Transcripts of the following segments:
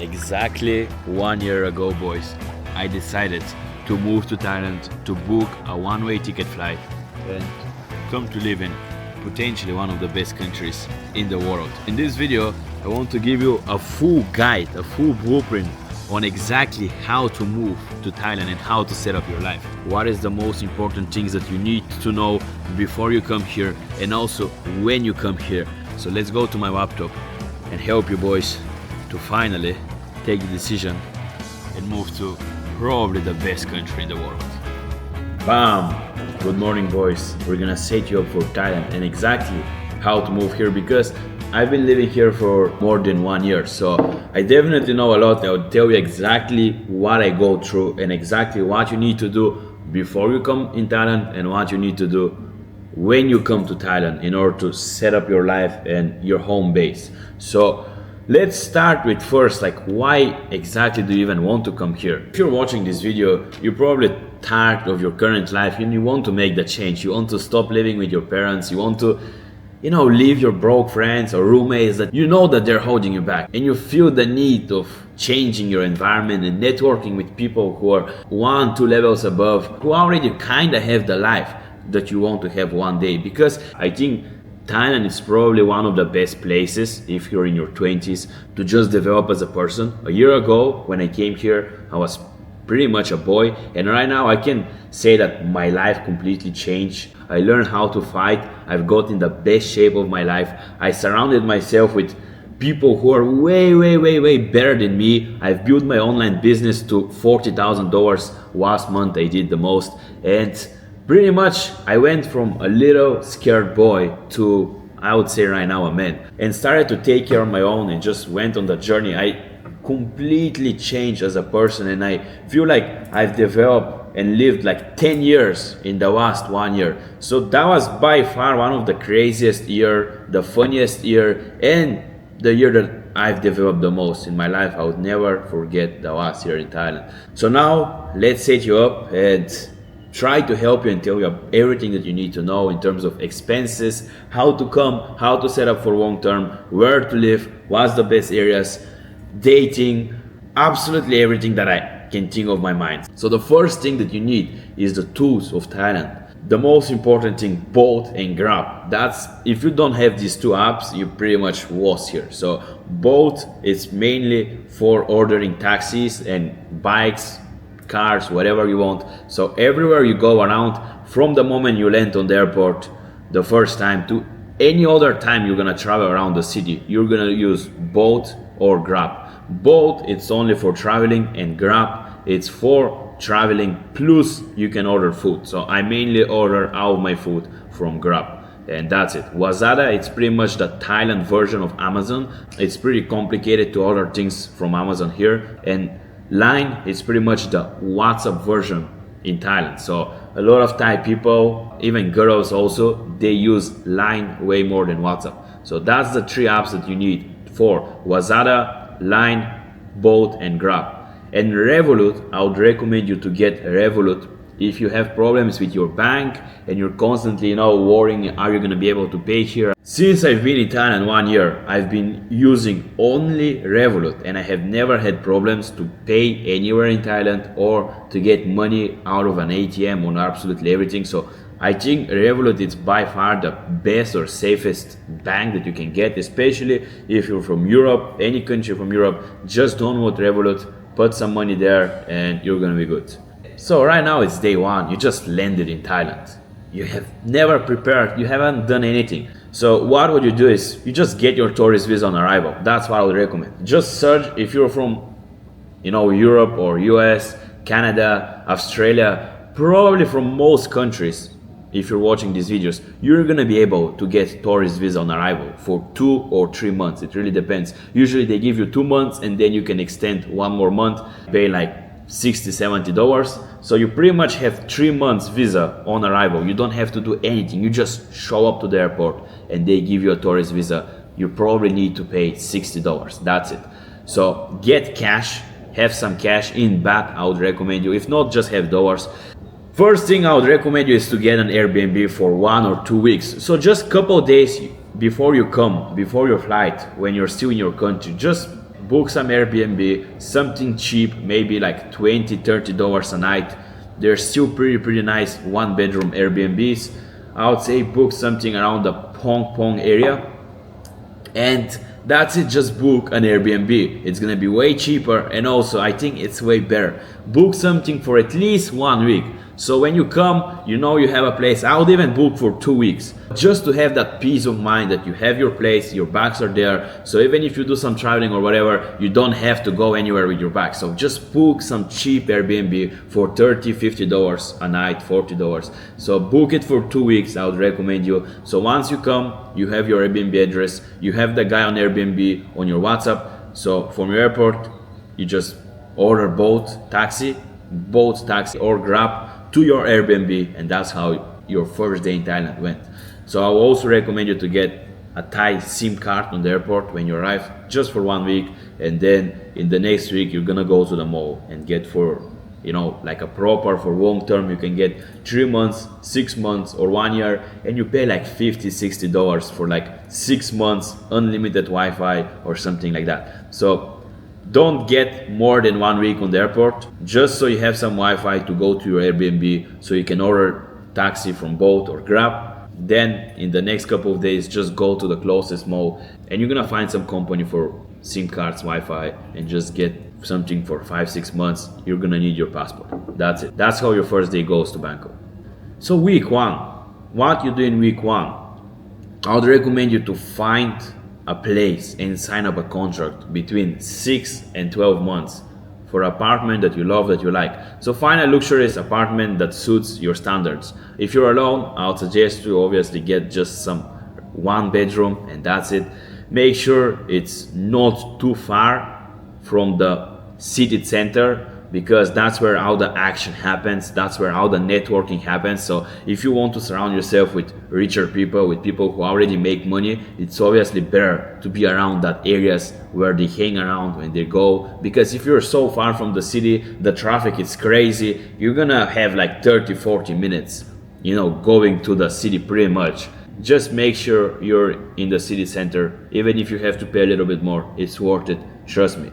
Exactly 1 year ago, boys, I decided to move to Thailand to book a one-way ticket flight and come to live in potentially one of the best countries in the world. In this video, I want to give you a full guide, a full blueprint on exactly how to move to Thailand and how to set up your life. What is the most important things that you need to know before you come here and also when you come here. So let's go to my laptop and help you boys to finally take the decision and move to probably the best country in the world. Bam! Good morning, boys. We're gonna set you up for Thailand and exactly how to move here, because I've been living here for more than 1 year, so I definitely know a lot. I'll tell you exactly what I go through and exactly what you need to do before you come in Thailand and what you need to do when you come to Thailand in order to set up your life and your home base. So let's start with first, like, why exactly do you even want to come here? If you're watching this video, you're probably tired of your current life and you want to make the change. You want to stop living with your parents. You want to, leave your broke friends or roommates that you know that they're holding you back, and you feel the need of changing your environment and networking with people who are 1-2 levels above, who already kind of have the life that you want to have one day. Because I think Thailand is probably one of the best places if you're in your 20s to just develop as a person. A year ago when I came here, I was pretty much a boy, and right now I can say that my life completely changed. I learned how to fight. I've got in the best shape of my life. I surrounded myself with people who are way better than me. I've built my online business to $40,000 last month. I did the most, and pretty much I went from a little scared boy to, I would say right now, a man, and started to take care of my own and just went on the journey. I completely changed as a person, and I feel like I've developed and lived like 10 years in the last 1 year. So that was by far one of the craziest year, the funniest year, and the year that I've developed the most in my life. I would never forget the last year in Thailand. So now let's set you up and try to help you and tell you everything that you need to know in terms of expenses, how to come, how to set up for long term, where to live, what's the best areas, dating, absolutely everything that I can think of my mind. So the first thing that you need is the tools of Thailand. The most important thing, Bolt and Grab. That's, if you don't have these two apps, you're pretty much lost here. So Bolt is mainly for ordering taxis and bikes, cars, whatever you want. So everywhere you go around, from the moment you land on the airport the first time to any other time you're gonna travel around the city, you're gonna use Bolt or Grab. Bolt, it's only for traveling, and Grab, it's for traveling plus you can order food. So I mainly order all my food from Grab, and that's it. Lazada, it's pretty much the Thailand version of Amazon. It's pretty complicated to order things from Amazon here, and Line is pretty much the WhatsApp version in Thailand. So a lot of Thai people, even girls also, they use Line way more than WhatsApp. So that's the three apps that you need for Lazada, Line, Bolt, and Grab. And Revolut, I would recommend you to get Revolut if you have problems with your bank and you're constantly, worrying, are you going to be able to pay here? Since I've been in Thailand 1 year, I've been using only Revolut, and I have never had problems to pay anywhere in Thailand or to get money out of an ATM on absolutely everything. So I think Revolut is by far the best or safest bank that you can get, especially if you're from Europe, any country from Europe. Just download Revolut, put some money there, and you're gonna be good. So right now it's day one, you just landed in Thailand. You have never prepared, you haven't done anything. So what would you do is, you just get your tourist visa on arrival. That's what I would recommend. Just search if you're from, Europe or US, Canada, Australia, probably from most countries. If you're watching these videos, you're gonna be able to get tourist visa on arrival for 2 or 3 months. It really depends. Usually they give you 2 months, and then you can extend 1 more month, pay like $60-70. So you pretty much have 3 months visa on arrival. You don't have to do anything. You just show up to the airport and they give you a tourist visa. You probably need to pay $60. That's it. So get cash, have some cash in baht. I would recommend you. If not, just have dollars. First thing I would recommend you is to get an Airbnb for 1 or 2 weeks. So just a couple of days before you come, before your flight, when you're still in your country, just book some Airbnb, something cheap, maybe like $20-30 a night. They're still pretty nice one bedroom Airbnbs. I would say book something around the Pong Pong area, and that's it. Just book an Airbnb. It's gonna be way cheaper, and also I think it's way better. Book something for at least 1 week, so when you come, you know you have a place. I would even book for 2 weeks, just to have that peace of mind that you have your place, your bags are there. So even if you do some traveling or whatever, you don't have to go anywhere with your bag. So just book some cheap Airbnb for $30-50 a night, $40. So book it for 2 weeks. I would recommend you. So once you come, you have your Airbnb address, you have the guy on Airbnb on your WhatsApp. So from your airport, you just order boat taxi or Grab to your Airbnb, and that's how your first day in Thailand went. So I will also recommend you to get a Thai SIM card on the airport when you arrive, just for 1 week, and then in the next week you're gonna go to the mall and get for, you know, like a proper for long term. You can get 3 months, 6 months, or 1 year, and you pay like $50-60 for like 6 months unlimited Wi-Fi or something like that. So don't get more than 1 week on the airport, just so you have some Wi-Fi to go to your Airbnb, so you can order taxi from Bolt or Grab. Then in the next couple of days, just go to the closest mall, and you're gonna find some company for SIM cards, Wi-Fi, and just get something for 5-6 months. You're gonna need your passport. That's it. That's how your first day goes to Bangkok. So week 1, what you do in week 1? I would recommend you to find a place and sign up a contract between 6 and 12 months for an apartment that you love, that you like. So find a luxurious apartment that suits your standards. If you're alone, I would suggest you obviously get just some 1 bedroom, and that's it. Make sure it's not too far from the city center, because that's where all the action happens, that's where all the networking happens. So if you want to surround yourself with richer people, with people who already make money, it's obviously better to be around that areas where they hang around when they go. Because if you're so far from the city, the traffic is crazy, you're gonna have like 30-40 minutes, you know, going to the city pretty much. Just make sure you're in the city center. Even if you have to pay a little bit more, it's worth it, trust me.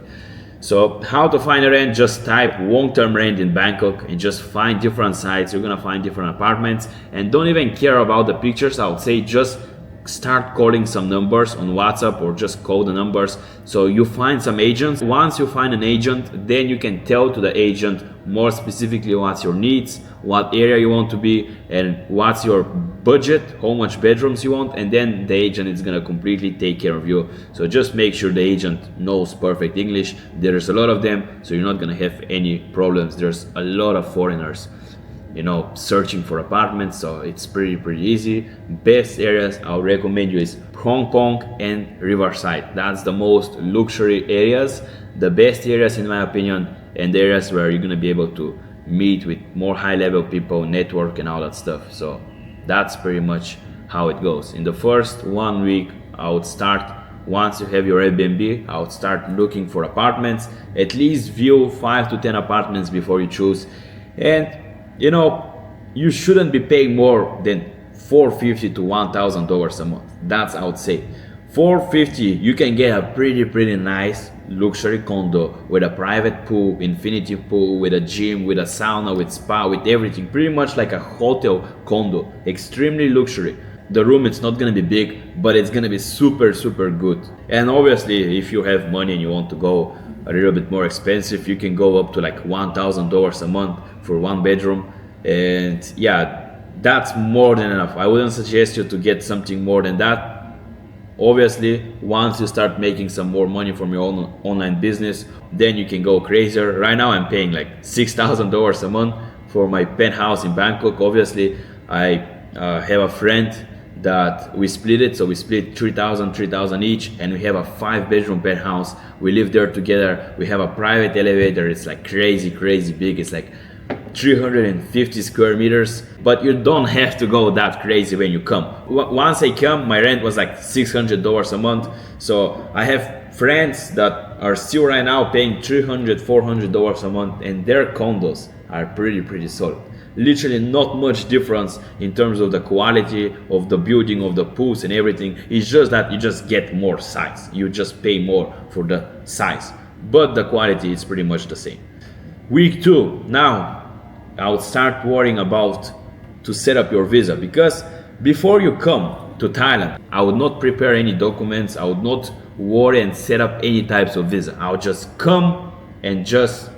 So how to find a rent? Just type long-term rent in Bangkok and just find different sites. You're gonna find different apartments, and don't even care about the pictures. I would say just start calling some numbers on WhatsApp, or just call the numbers. So you find some agents. Once you find an agent, then you can tell to the agent more specifically what's your needs, what area you want to be, and what's your budget, how much bedrooms you want, and then the agent is gonna completely take care of you. So just make sure the agent knows perfect English. There's a lot of them, so you're not gonna have any problems. There's a lot of foreigners, you know, searching for apartments, so it's pretty easy. Best areas I would recommend you is Hong Kong and Riverside. That's the most luxury areas, the best areas in my opinion, and the areas where you're gonna be able to meet with more high-level people, network, and all that stuff. So that's pretty much how it goes. In the first 1 week, I would start, once you have your Airbnb, I would start looking for apartments. At least view 5 to 10 apartments before you choose. And you know, you shouldn't be paying more than $450 to $1,000 a month. That's, I would say. $450, you can get a pretty nice luxury condo with a private pool, infinity pool, with a gym, with a sauna, with spa, with everything. Pretty much like a hotel condo. Extremely luxury. The room, it's not gonna be big, but it's gonna be super good. And obviously, if you have money and you want to go a little bit more expensive, you can go up to like $1,000 a month for 1 bedroom. And yeah, that's more than enough. I wouldn't suggest you to get something more than that. Obviously, once you start making some more money from your own online business, then you can go crazier. Right now I'm paying like $6,000 a month for my penthouse in Bangkok. Obviously, I have a friend that we split it, so we split 3,000 each, and we have a 5-bedroom penthouse. We live there together. We have a private elevator. It's like crazy big. It's like 350 square meters, but you don't have to go that crazy when you come. Once I come, my rent was like $600 a month. So I have friends that are still right now paying $300-400 a month, and their condos are pretty solid. literally not much difference in terms of the quality of the building of the pools and everything. It's just that you just get more size, you just pay more for the size, but the quality is pretty much the same. Week 2, now I'll start worrying about to set up your visa, because before you come to Thailand, I would not prepare any documents, I would not worry and set up any types of visa. I would just come and just,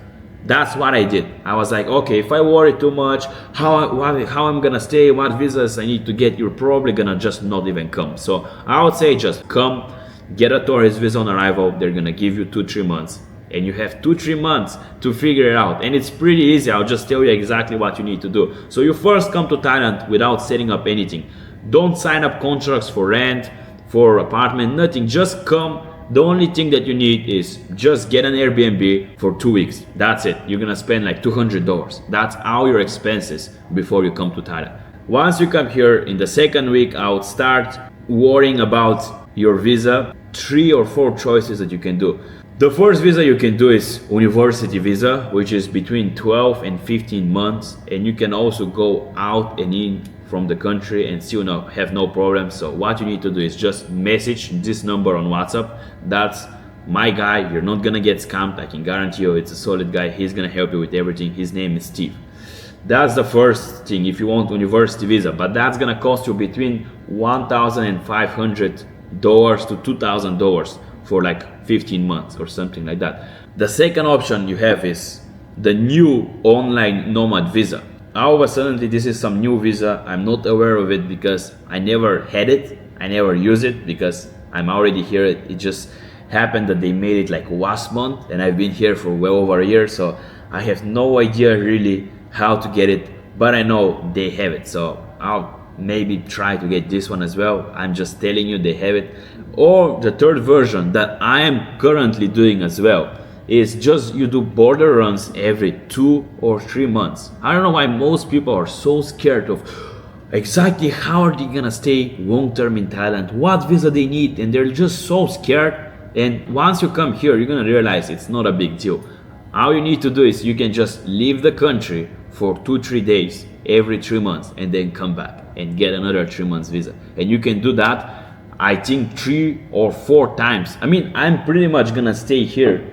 that's what I did. I was like, okay, if I worry too much, how I'm gonna stay, what visas I need to get, you're probably gonna just not even come. So I would say just come, get a tourist visa on arrival. They're gonna give you 2-3 months, and you have 2-3 months to figure it out, and it's pretty easy. I'll just tell you exactly what you need to do. So you first come to Thailand without setting up anything. Don't sign up contracts for rent, for apartment, nothing. Just come. The only thing that you need is just get an Airbnb for 2 weeks. That's it. You're gonna spend like $200. That's all your expenses before you come to Thailand. Once you come here, in the second week, I would start worrying about your visa. 3 or 4 choices that you can do. The first visa you can do is university visa, which is between 12 and 15 months, and you can also go out and in from the country and still have no problem. So what you need to do is just message this number on WhatsApp. That's my guy. You're not gonna get scammed. I can guarantee you. It's a solid guy. He's gonna help you with everything. His name is Steve. That's the first thing if you want university visa, but that's gonna cost you between $1,500 to $2,000 for like 15 months or something like that. The second option you have is the new online nomad visa. All of a sudden, this is some new visa. I'm not aware of it because I never had it. I never use it because I'm already here. It just happened that they made it like last month, and I've been here for well over a year. So I have no idea really how to get it, but I know they have it. So I'll maybe try to get this one as well. I'm just telling you they have it. Or the third version that I am currently doing as well is just you do border runs every 2 or 3 months. I don't know why most people are so scared of exactly how are they gonna stay long term in Thailand, what visa they need, and they're just so scared. And once you come here, you're gonna realize it's not a big deal. All you need to do is you can just leave the country for 2-3 days every 3 months and then come back and get another 3 months visa. And you can do that, I think 3 or 4 times. I mean, I'm pretty much gonna stay here.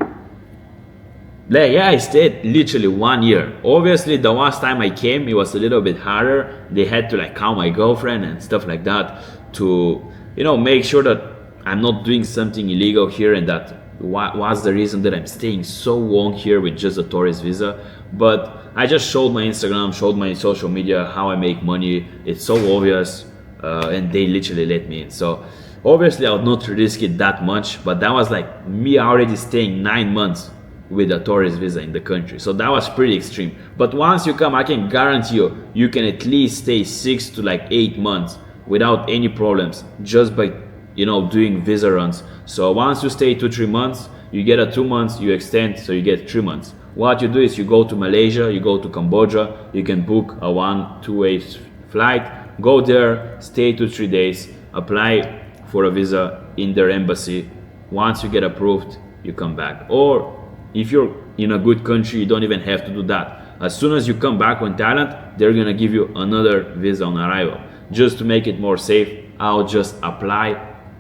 Yeah, I stayed literally 1 year. Obviously, the last time I came, it was a little bit harder. They had to like call my girlfriend and stuff like that to, make sure that I'm not doing something illegal here, and that was the reason that I'm staying so long here with just a tourist visa. But I just showed my Instagram, showed my social media how I make money. It's so obvious, and they literally let me in. So obviously, I would not risk it that much, but that was like me already staying 9 months with a tourist visa in the country. So that was pretty extreme. But once you come, I can guarantee you can at least stay 6 to like 8 months without any problems, just by doing visa runs. So once you stay 2-3 months, you get a 2 months, you extend, so you get 3 months. What you do is you go to Malaysia, you go to Cambodia, you can book a 1-2-way flight, go there, stay 2-3 days, apply for a visa in their embassy. Once you get approved, you come back. Or if you're in a good country, you don't even have to do that. As soon as you come back on Thailand, they're gonna give you another visa on arrival. Just to make it more safe, I'll just apply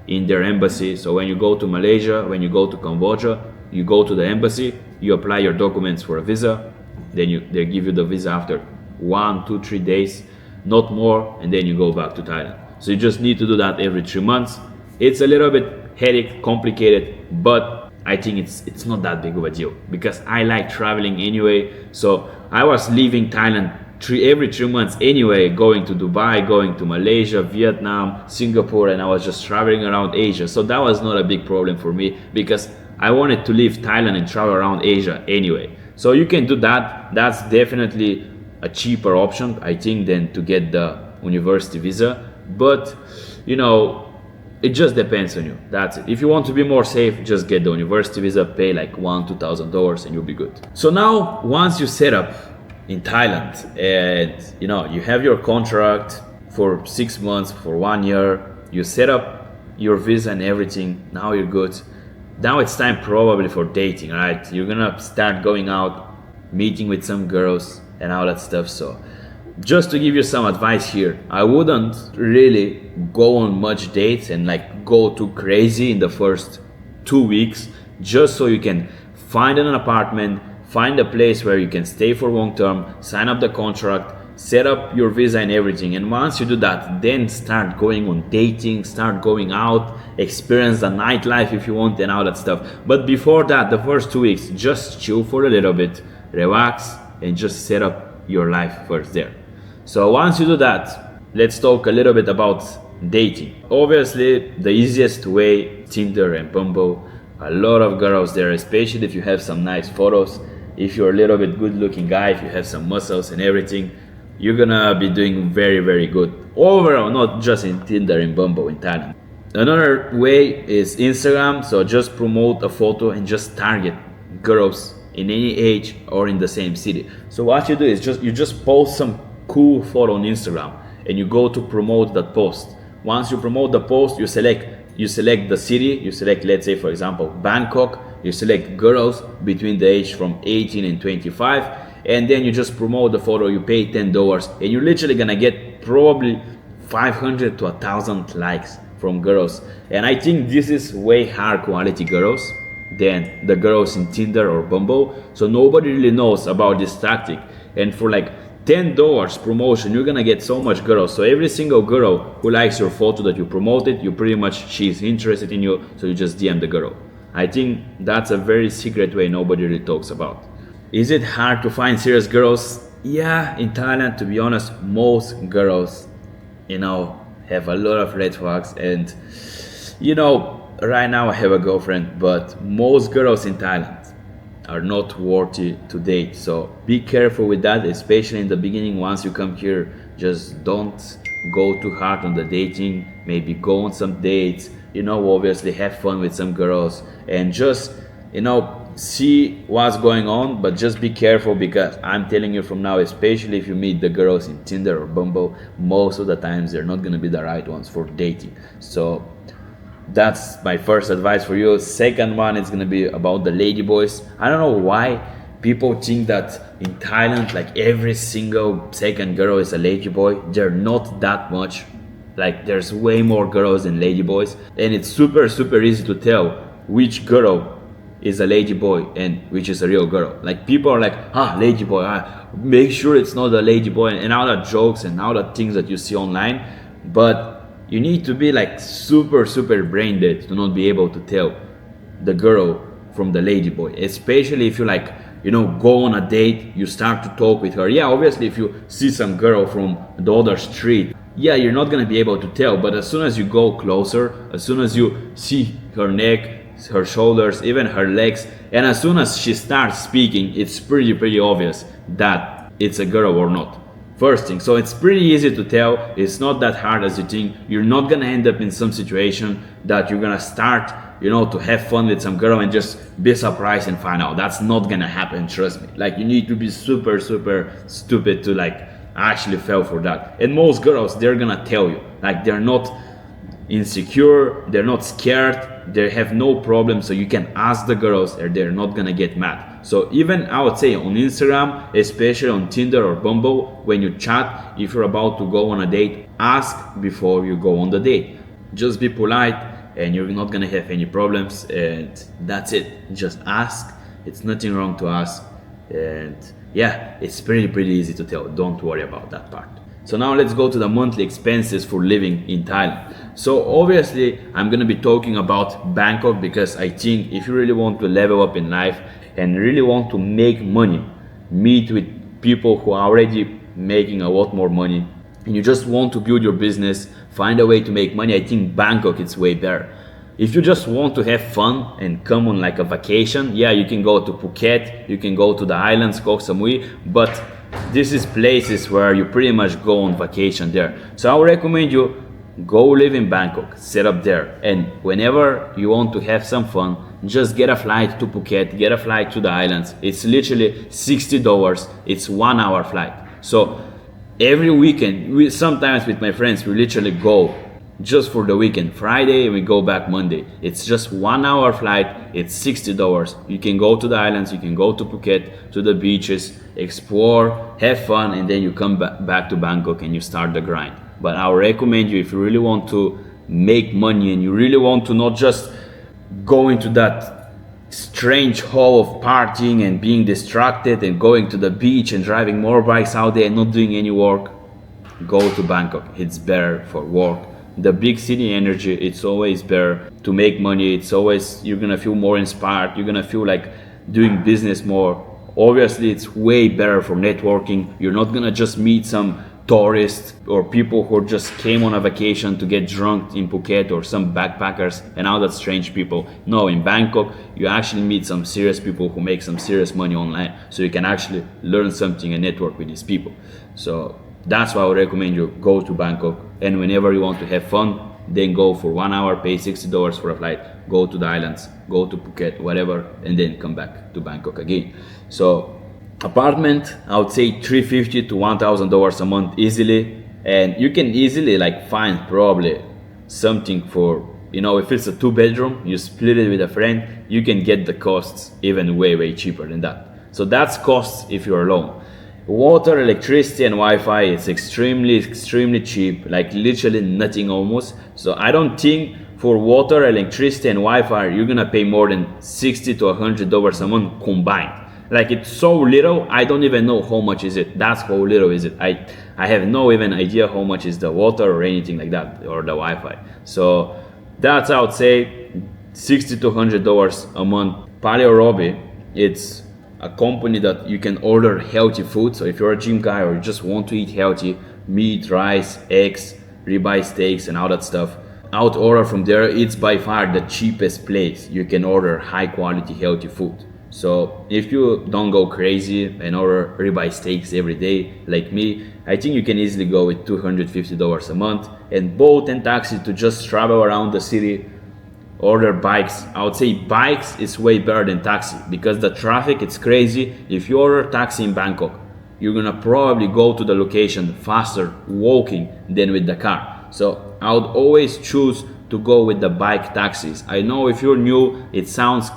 in their embassy. So when you go to Malaysia, when you go to Cambodia, you go to the embassy, you apply your documents for a visa, then they give you the visa after 1, 2, 3 days, not more, and then you go back to Thailand. So you just need to do that every 3 months. It's a little bit headache, complicated, but I think it's not that big of a deal because I like traveling anyway. So I was leaving Thailand every 3 months anyway, going to Dubai, going to Malaysia, Vietnam, Singapore, and I was just traveling around Asia. So that was not a big problem for me because I wanted to leave Thailand and travel around Asia anyway. So you can do that. That's definitely a cheaper option, I think, than to get the university visa. But it just depends on you. That's it. If you want to be more safe, just get the university visa, pay like $1,000-$2,000 and you'll be good. So now, once you set up in Thailand and you have your contract for 6 months, for 1 year, you set up your visa and everything, now you're good. Now it's time probably for dating, right? You're gonna start going out, meeting with some girls and all that stuff. So Just to give you some advice here, I wouldn't really go on much dates and like go too crazy in the first 2 weeks, just so you can find an apartment, find a place where you can stay for long term, sign up the contract, set up your visa and everything. And once you do that, then start going on dating, start going out, experience the nightlife if you want and all that stuff. But before that, the first 2 weeks, just chill for a little bit, relax, and just set up your life first there. So once you do that, let's talk a little bit about dating. Obviously, the easiest way, Tinder and Bumble. A lot of girls there, especially if you have some nice photos, if you're a little bit good looking guy, if you have some muscles and everything, you're gonna be doing very, very good. Overall, not just in Tinder and Bumble in Thailand. Another way is Instagram, so just promote a photo and just target girls in any age or in the same city. So what you do is you just post some cool photo on Instagram and you go to promote that post. Once you promote the post, you select the city, you select, let's say for example Bangkok, you select girls between the age from 18 and 25, and then you just promote the photo, you pay $10, and you're literally gonna get probably 500 to 1,000 likes from girls. And I think this is way higher quality girls than the girls in Tinder or Bumble. So nobody really knows about this tactic. And for like $10 promotion, you're gonna get so much girls. So every single girl who likes your photo that you promoted, she's interested in you, so you just DM the girl. I think that's a very secret way nobody really talks about. Is it hard to find serious girls? Yeah, in Thailand, to be honest, most girls, have a lot of red flags. And, right now I have a girlfriend, but most girls in Thailand are not worthy to date. So be careful with that, especially in the beginning. Once you come here, just don't go too hard on the dating. Maybe go on some dates, obviously have fun with some girls and just, see what's going on, but just be careful, because I'm telling you from now, especially if you meet the girls in Tinder or Bumble, most of the times they're not gonna be the right ones for dating. So that's my first advice for you. Second one is gonna be about the ladyboys. I don't know why people think that in Thailand, like every single second girl is a ladyboy. They're not that much. Like there's way more girls than ladyboys, and it's super, super easy to tell which girl is a lady boy and which is a real girl. Like people are like, lady boy, make sure it's not a lady boy, and all the jokes and all the things that you see online. But you need to be like super, super brain dead to not be able to tell the girl from the lady boy, especially if you go on a date, you start to talk with her. Yeah, obviously if you see some girl from the other street, yeah, you're not gonna be able to tell, but as soon as you go closer, as soon as you see her neck, her shoulders, even her legs, and as soon as she starts speaking, it's pretty obvious that it's a girl or not. First thing, so it's pretty easy to tell. It's not that hard as you think. You're not gonna end up in some situation that you're gonna start, to have fun with some girl and just be surprised and find out. That's not gonna happen, trust me. Like you need to be super, super stupid to actually fall for that. And most girls, they're gonna tell you, they're not insecure, they're not scared, they have no problem. So you can ask the girls and they're not gonna get mad. So even I would say on Instagram, especially on Tinder or Bumble, when you chat, if you're about to go on a date, ask before you go on the date. Just be polite and you're not gonna have any problems, and that's it. Just ask. It's nothing wrong to ask, and yeah, it's pretty easy to tell. Don't worry about that part. So now let's go to the monthly expenses for living in Thailand. So obviously I'm gonna be talking about Bangkok, because I think if you really want to level up in life and really want to make money, meet with people who are already making a lot more money, and you just want to build your business, find a way to make money, I think Bangkok is way better. If you just want to have fun and come on a vacation, yeah, you can go to Phuket, you can go to the islands, Koh Samui, but this is places where you pretty much go on vacation there. So I would recommend you go live in Bangkok, set up there, and whenever you want to have some fun, just get a flight to Phuket, get a flight to the islands. It's literally $60. It's 1 hour flight. So every weekend, sometimes with my friends, we literally go just for the weekend. Friday and we go back Monday. It's just 1 hour flight. It's $60. You can go to the islands, you can go to Phuket, to the beaches, explore, have fun, and then you come back to Bangkok and you start the grind. But I would recommend you, if you really want to make money and you really want to not just go into that strange hole of partying and being distracted and going to the beach and driving motorbikes out there and not doing any work, go to Bangkok. It's better for work. The big city energy, it's always better to make money. It's always, you're gonna feel more inspired. You're gonna feel like doing business more. Obviously, it's way better for networking. You're not gonna just meet some tourists or people who just came on a vacation to get drunk in Phuket, or some backpackers and all that strange people. No, in Bangkok, you actually meet some serious people who make some serious money online. So you can actually learn something and network with these people. So that's why I would recommend you go to Bangkok. And whenever you want to have fun, then go for 1 hour, pay $60 for a flight, go to the islands, go to Phuket, whatever, and then come back to Bangkok again. So apartment, I would say $350 to $1,000 a month easily. And you can easily like find probably something for, you know, if it's a 2-bedroom, you split it with a friend, you can get the costs even way cheaper than that. So that's costs if you're alone. Water, electricity, and Wi-Fi is extremely cheap, like literally nothing almost. So I don't think for water, electricity, and Wi-Fi you're gonna pay more than $60 to $100 a month combined. Like, it's so little, I don't even know how much is it. That's how little is it. I have no even idea how much is the water or anything like that, or the Wi-Fi. So that's, I would say, $60 to $100 a month. Paleo Robbie, it's a company that you can order healthy food. So if you're a gym guy or you just want to eat healthy, meat, rice, eggs, ribeye steaks, and all that stuff, I would order from there. It's by far the cheapest place you can order high quality healthy food. So if you don't go crazy and order ribeye steaks every day like me, I think you can easily go with $250 a month, and boat and taxi to just travel around the city. Order bikes. I would say bikes is way better than taxi, because the traffic, it's crazy. If you order taxi in Bangkok, you're gonna probably go to the location faster walking than with the car. So I would always choose to go with the bike taxis. I know if you're new, it sounds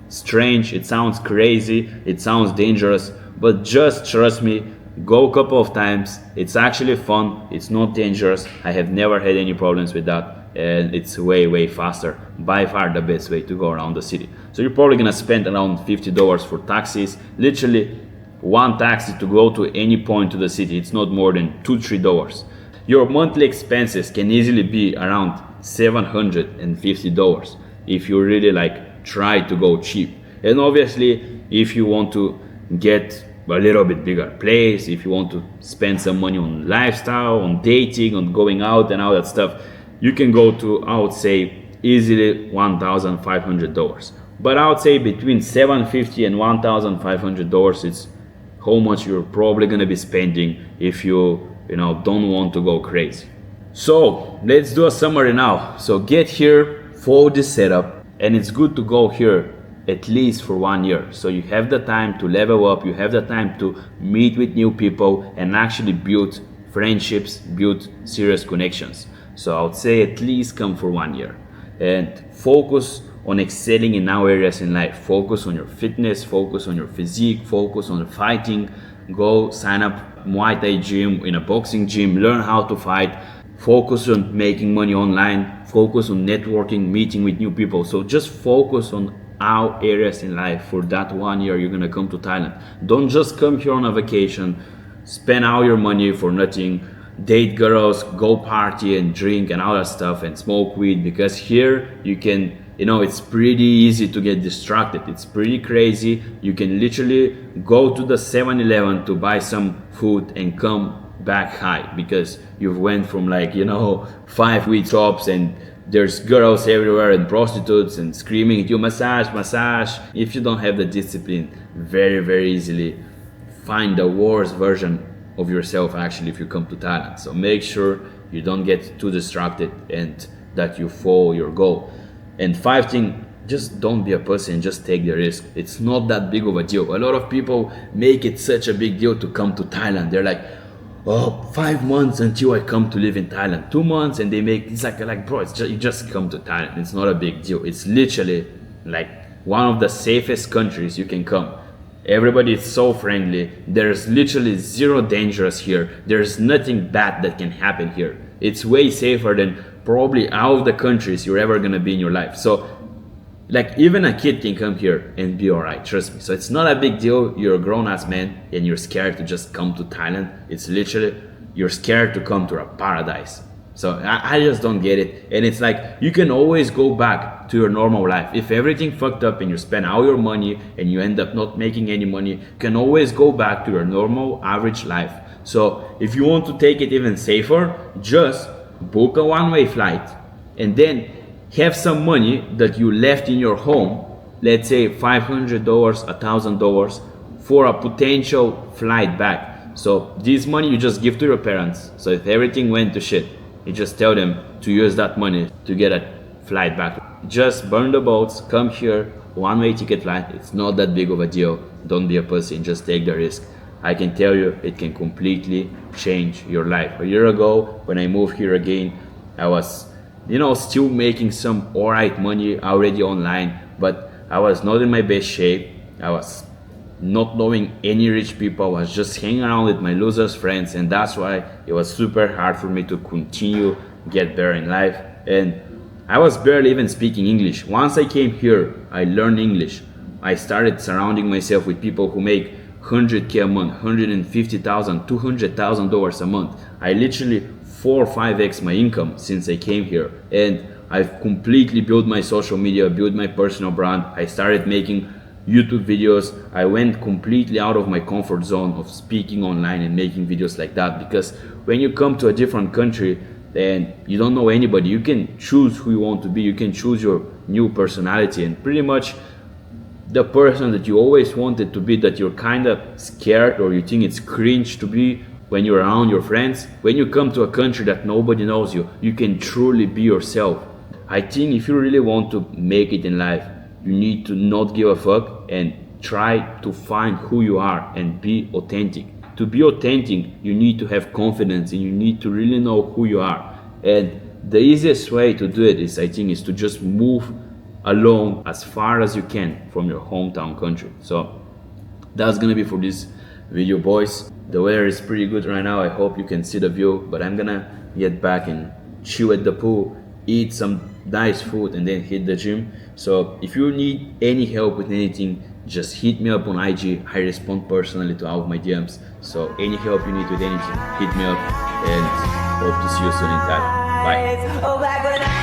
strange, it sounds crazy, it sounds dangerous, but just trust me, go a couple of times. It's actually fun, it's not dangerous. I have never had any problems with that. And it's way faster, by far the best way to go around the city. So you're probably gonna spend around $50 for taxis. Literally one taxi to go to any point to the city, it's not more than $2-3. Your monthly expenses can easily be around $750 if you really like try to go cheap. And obviously if you want to get a little bit bigger place, if you want to spend some money on lifestyle, on dating, on going out and all that stuff, you can go to, I would say, easily $1,500. But I would say between $750 and $1,500 is how much you're probably gonna be spending if you don't want to go crazy. So let's do a summary now. So get here, follow this setup, and it's good to go here at least for 1 year. So you have the time to level up, you have the time to meet with new people and actually build friendships, build serious connections. So I would say at least come for 1 year and focus on excelling in our areas in life. Focus on your fitness, focus on your physique, focus on fighting. Go sign up Muay Thai gym, in a boxing gym, learn how to fight. Focus on making money online, focus on networking, meeting with new people. So just focus on our areas in life for that 1 year you're gonna come to Thailand. Don't just come here on a vacation, spend all your money for nothing, date girls, go party and drink and all that stuff and smoke weed, because here you can, it's pretty easy to get distracted. It's pretty crazy. You can literally go to the 7-Eleven to buy some food and come back high because you've went from 5 weed shops and there's girls everywhere and prostitutes and screaming at you, massage. If you don't have the discipline, very easily find the worst version of yourself actually if you come to Thailand. So make sure you don't get too distracted and that you follow your goal. And 5 thing, just don't be a pussy and just take the risk. It's not that big of a deal. A lot of people make it such a big deal to come to Thailand. They're like, oh, 5 months until I come to live in Thailand. 2 months and they make it's like bro, it's just you just come to Thailand. It's not a big deal. It's literally like one of the safest countries you can come. Everybody is so friendly. There's literally zero dangers here. There's nothing bad that can happen here. It's way safer than probably all of the countries you're ever gonna be in your life. So like even a kid can come here and be alright, trust me. So it's not a big deal. You're a grown-ass man and you're scared to just come to Thailand. It's literally you're scared to come to a paradise. So I just don't get it. And it's like you can always go back to your normal life. If everything fucked up and you spend all your money and you end up not making any money, you can always go back to your normal average life. So if you want to take it even safer, just book a one-way flight and then have some money that you left in your home, let's say $500, $1,000 for a potential flight back. So this money you just give to your parents. So if everything went to shit, you just tell them to use that money to get a flight back. Just burn the boats, come here, one-way ticket flight. It's not that big of a deal. Don't be a pussy and just take the risk. I can tell you it can completely change your life. A year ago, when I moved here again, I was, still making some alright money already online, but I was not in my best shape. I was not knowing any rich people. I was just hanging around with my losers friends, and that's why it was super hard for me to continue get better in life. And I was barely even speaking English. Once I came here, I learned English. I started surrounding myself with people who make 100K a month, 150,000, $200,000 a month. I literally 4 or 5x my income since I came here, and I've completely built my social media, built my personal brand. I started making YouTube videos. I went completely out of my comfort zone of speaking online and making videos like that, because when you come to a different country and you don't know anybody, you can choose who you want to be. You can choose your new personality, and pretty much the person that you always wanted to be, that you're kind of scared or you think it's cringe to be when you're around your friends, when you come to a country that nobody knows you, you can truly be yourself. I think if you really want to make it in life, you need to not give a fuck and try to find who you are and be authentic. To be authentic, you need to have confidence and you need to really know who you are. And the easiest way to do it is, I think, is to just move alone as far as you can from your hometown country. So that's gonna be for this video, boys. The weather is pretty good right now. I hope you can see the view, but I'm gonna get back and chill at the pool, eat some nice food, and then hit the gym. So if you need any help with anything, just hit me up on IG. I respond personally to all of my DMs. So any help you need with anything, hit me up, and hope to see you soon in Thailand. Bye.